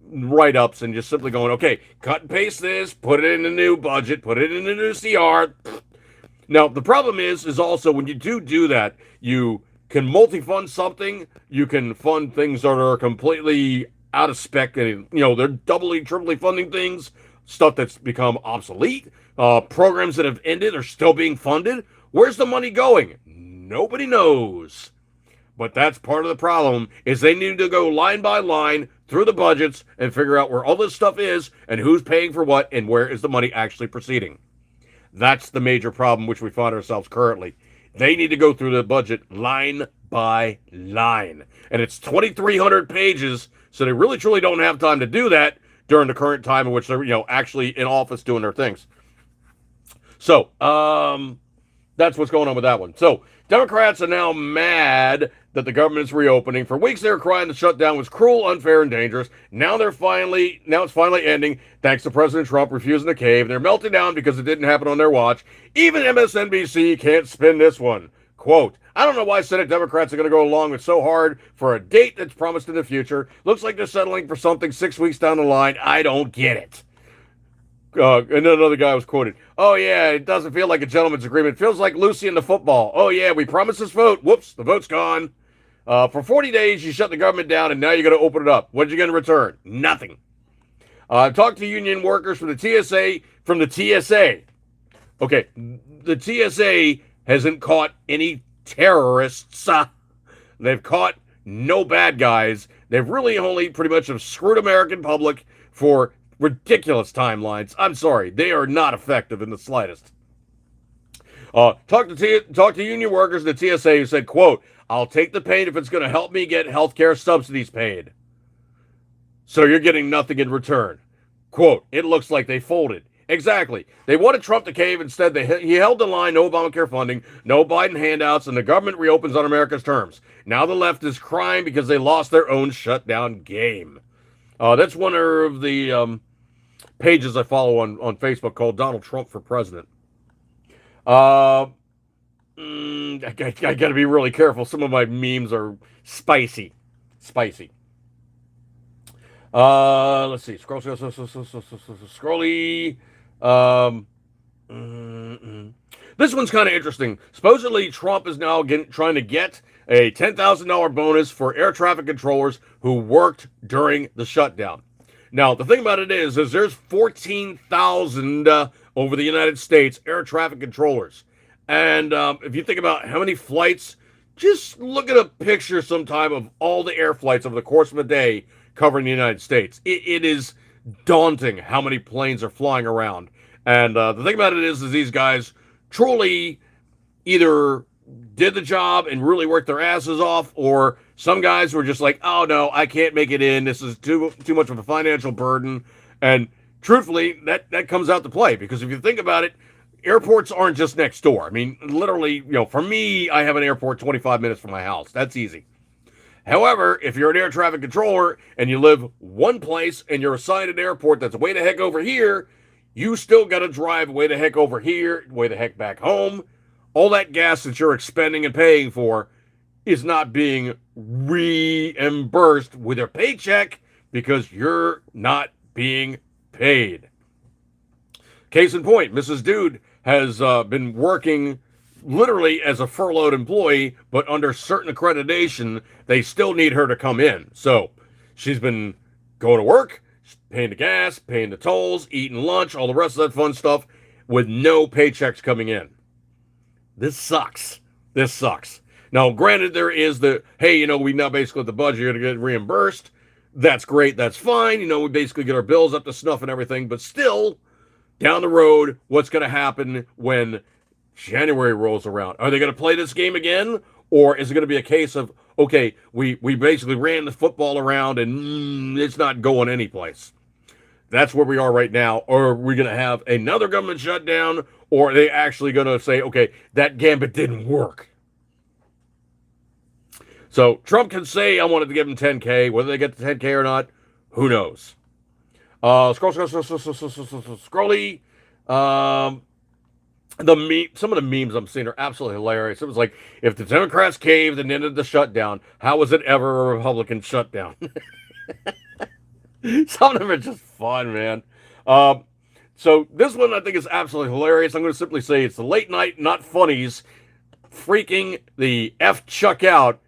write-ups and just simply going, okay, cut and paste this, put it in the new budget, put it in the new CR. Now, the problem is also when you do that, you can multi-fund something, you can fund things that are completely out of spec, and they're doubly, triply funding things, stuff that's become obsolete, programs that have ended are still being funded. Where's the money going? Nobody knows. But that's part of the problem, is they need to go line by line through the budgets and figure out where all this stuff is and who's paying for what and where is the money actually proceeding. That's the major problem which we find ourselves currently. They need to go through the budget line by line. And it's 2,300 pages, so they really truly don't have time to do that during the current time in which they're, actually in office doing their things. So, that's what's going on with that one. So, Democrats are now mad that the government is reopening. For weeks, they were crying the shutdown was cruel, unfair, and dangerous. Now it's finally ending, thanks to President Trump refusing to cave. They're melting down because it didn't happen on their watch. Even MSNBC can't spin this one. Quote, I don't know why Senate Democrats are going to go along with so hard for a date that's promised in the future. Looks like they're settling for something 6 weeks down the line. I don't get it. And then another guy was quoted, oh, yeah, it doesn't feel like a gentleman's agreement. Feels like Lucy in the football. Oh, yeah, we promised this vote. Whoops, the vote's gone. For 40 days, you shut the government down, and now you're going to open it up. What are you going to return? Nothing. Talked to union workers from the TSA. Okay, the TSA hasn't caught any terrorists. They've caught no bad guys. They've really only pretty much have screwed American public for ridiculous timelines. I'm sorry, they are not effective in the slightest. Talk to union workers in the TSA who said, quote, I'll take the pain if it's going to help me get health care subsidies paid. So you're getting nothing in return. Quote, it looks like they folded. Exactly. They wanted Trump to cave. Instead, he held the line, no Obamacare funding, no Biden handouts, and the government reopens on America's terms. Now the left is crying because they lost their own shutdown game. That's one of the pages I follow on Facebook called Donald Trump for President. I got to be really careful. Some of my memes are spicy. Let's see. Scrolly. This one's kind of interesting. Supposedly, Trump is now trying to get a $10,000 bonus for air traffic controllers who worked during the shutdown. Now, the thing about it is there's 14,000 over the United States air traffic controllers. And if you think about how many flights, just look at a picture sometime of all the air flights over the course of a day covering the United States. It is daunting how many planes are flying around. And the thing about it is these guys truly either did the job and really worked their asses off, or some guys were just like, oh no, I can't make it in. This is too much of a financial burden. And truthfully, that comes out to play, because if you think about it, airports aren't just next door. I mean, literally, for me, I have an airport 25 minutes from my house. That's easy. However, if you're an air traffic controller and you live one place and you're assigned an airport that's way the heck over here, you still got to drive way the heck over here, way the heck back home. All that gas that you're expending and paying for is not being reimbursed with your paycheck because you're not being paid. Case in point, Mrs. Dude has been working literally as a furloughed employee, but under certain accreditation, they still need her to come in. So she's been going to work, paying the gas, paying the tolls, eating lunch, all the rest of that fun stuff with no paychecks coming in. This sucks. This sucks. Now, granted, there is the, hey, we now basically the budget, you're going to get reimbursed. That's great. That's fine. We basically get our bills up to snuff and everything, but still, down the road, what's going to happen when January rolls around? Are they going to play this game again? Or is it going to be a case of, okay, we basically ran the football around and it's not going anyplace? That's where we are right now. Or are we going to have another government shutdown? Or are they actually going to say, okay, that gambit didn't work? So Trump can say, I wanted to give him 10K. Whether they get the 10K or not, who knows? Scrolly. Some of the memes I'm seeing are absolutely hilarious. It was like, if the Democrats caved and ended the shutdown, how was it ever a Republican shutdown? Some of them are just fun, man. So this one I think is absolutely hilarious. I'm going to simply say it's the late night not funnies. Freaking the F Chuck out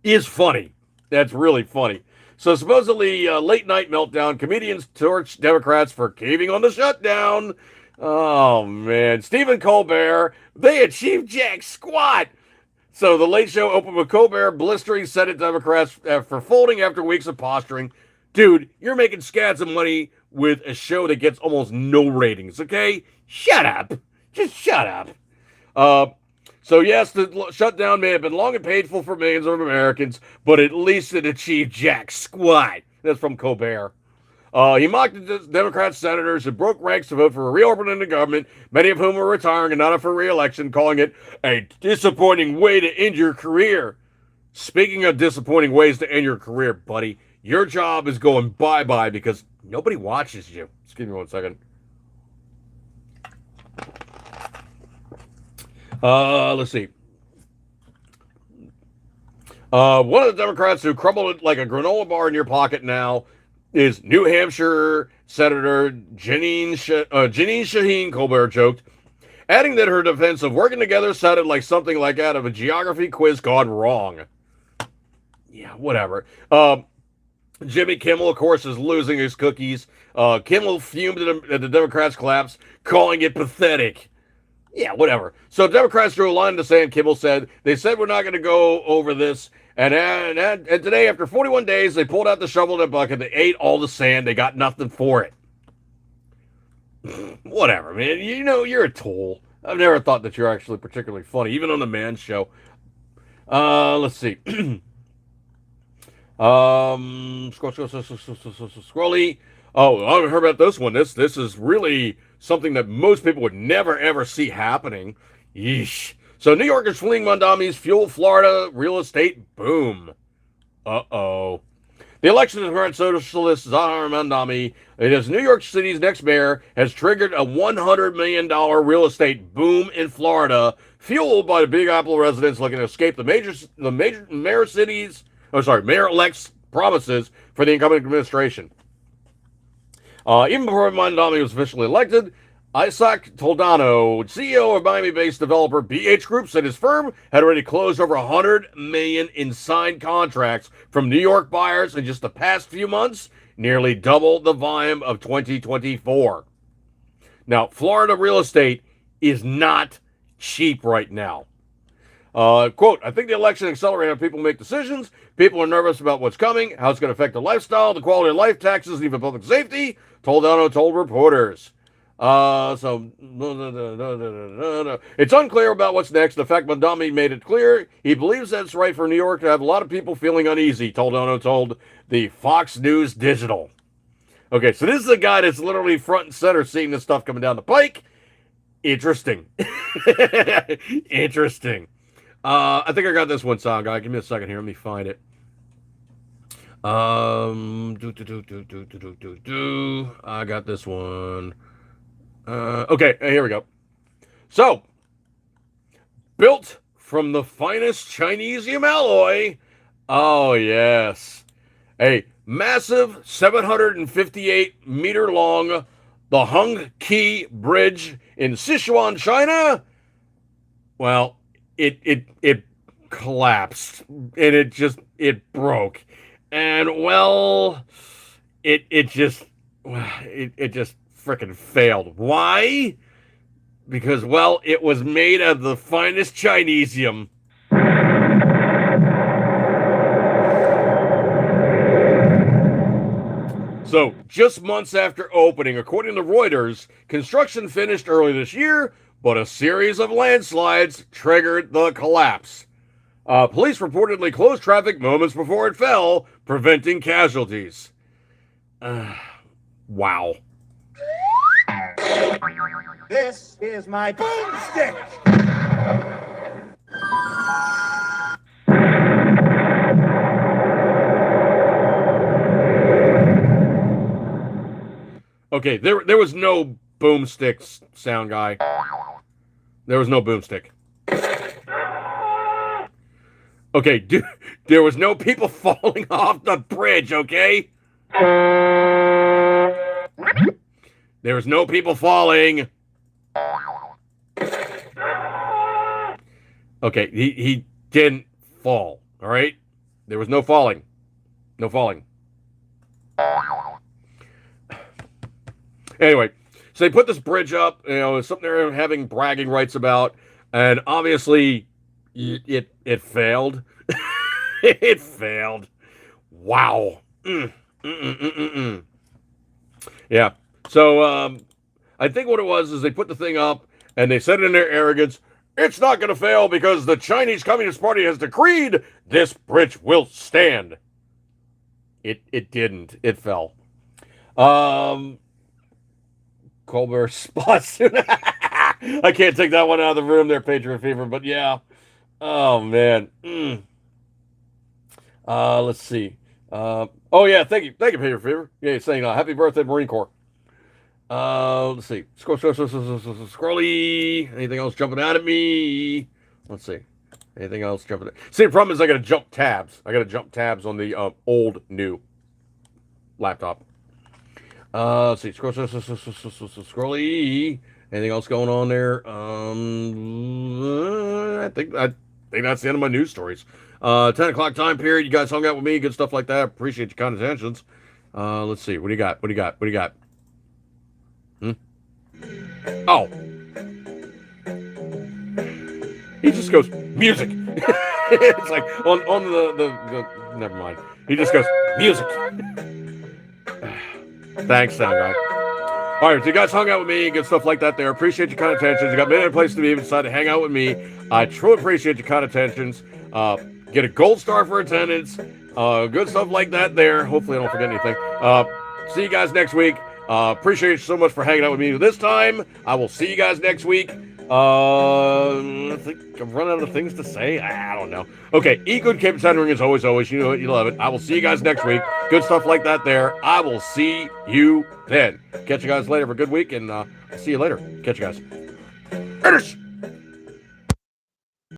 is funny. That's really funny. So supposedly late night meltdown, comedians torch Democrats for caving on the shutdown. Oh, man. Stephen Colbert, they achieved jack squat. So the Late Show opened with Colbert blistering Senate Democrats for folding after weeks of posturing. Dude, you're making scads of money with a show that gets almost no ratings, okay? Shut up. Just shut up. So yes, the shutdown may have been long and painful for millions of Americans, but at least it achieved jack squat. That's from Colbert. He mocked the Democrat senators who broke ranks to vote for a reopening of the government, many of whom were retiring and not up for re-election, calling it a disappointing way to end your career. Speaking of disappointing ways to end your career, buddy, your job is going bye-bye because nobody watches you. Excuse me 1 second. Let's see. One of the Democrats who crumbled it like a granola bar in your pocket now is New Hampshire Senator Jeanine Shaheen, Colbert joked, adding that her defense of working together sounded like something like out of a geography quiz gone wrong. Yeah, whatever. Jimmy Kimmel, of course, is losing his cookies. Kimmel fumed at the Democrats' collapse, calling it pathetic. Yeah, whatever. So Democrats drew a line in the sand, Kimmel said. They said we're not going to go over this. And today, after 41 days, they pulled out the shovel in the bucket. They ate all the sand. They got nothing for it. Whatever, man. You're a tool. I've never thought that you're actually particularly funny, even on the Man Show. Let's see. Scrolly. Oh, I heard about this one. This is really something that most people would never, ever see happening. Yeesh. So New Yorkers fleeing Mondami's fuel Florida real estate boom. Uh-oh. The election of current socialist Zahar Mondami, as New York City's next mayor, has triggered a $100 million real estate boom in Florida, fueled by the Big Apple residents looking to escape the mayor-elect's promises for the incoming administration. Even before Mondami was officially elected, Isaac Toledano, CEO of Miami-based developer BH Group, said his firm had already closed over $100 million in signed contracts from New York buyers in just the past few months, nearly double the volume of 2024. Now, Florida real estate is not cheap right now. Quote, I think the election accelerated how people make decisions. People are nervous about what's coming, how it's going to affect their lifestyle, the quality of life, taxes, and even public safety, Toledano told reporters. It's unclear about what's next. In fact, Mondami made it clear he believes that it's right for New York to have a lot of people feeling uneasy, Toledano told the Fox News Digital. Okay, so this is a guy that's literally front and center seeing this stuff coming down the pike. Interesting. Interesting. I think I got this one, sound guy. Give me a second here. Let me find it. I got this one. Okay, here we go. So, built from the finest Chinesium alloy. Oh, yes. A massive 758 meter long, the Hung Key Bridge in Sichuan, China. Well, it collapsed and it broke. And well, it just freaking failed. Why? Because, well, it was made of the finest Chinesium. So, just months after opening, according to Reuters, construction finished early this year, but a series of landslides triggered the collapse. Police reportedly closed traffic moments before it fell, preventing casualties. Wow. This is my boomstick! Okay, there was no boomstick, sound guy. There was no boomstick. Okay, there was no people falling off the bridge, okay? There was no people falling. Okay, he didn't fall, all right? There was no falling. No falling. Anyway, so they put this bridge up, it's something they're having bragging rights about, and obviously it failed. It failed. Wow. Yeah. So I think what it was is they put the thing up and they said in their arrogance, it's not going to fail because the Chinese Communist Party has decreed this bridge will stand. It didn't. It fell. Colbert spots. I can't take that one out of the room there, Patriot Fever, but yeah. Oh, man. Let's see. Oh, yeah, thank you, Patriot Fever. Yeah, he's saying happy birthday, Marine Corps. Let's see. Scrolly. Anything else jumping out at me? Let's see. Anything else jumping? See, the problem is I got to jump tabs. I got to jump tabs on the old new laptop. Let's see. Scrolly. Anything else going on there? I think that's the end of my news stories. 10 o'clock time period. You guys hung out with me. Good stuff like that. Appreciate your kind attentions. Let's see. What do you got? What do you got? What do you got? Oh. He just goes, music. It's like on the never mind. He just goes, music. Thanks, sound guy. All right, so you guys hung out with me, good stuff like that there. Appreciate your kind attentions. You got many other places to be, decided to hang out with me. I truly appreciate your kind attentions. Get a gold star for attendance. Good stuff like that there. Hopefully I don't forget anything. See you guys next week. Appreciate you so much for hanging out with me this time. I will see you guys next week. I think I've run out of things to say. I don't know. Okay, eat good, keep centering as always. You know it, you love it. I will see you guys next week. Good stuff like that there. I will see you then. Catch you guys later. Have a good week, and I'll see you later. Catch you guys. Finish!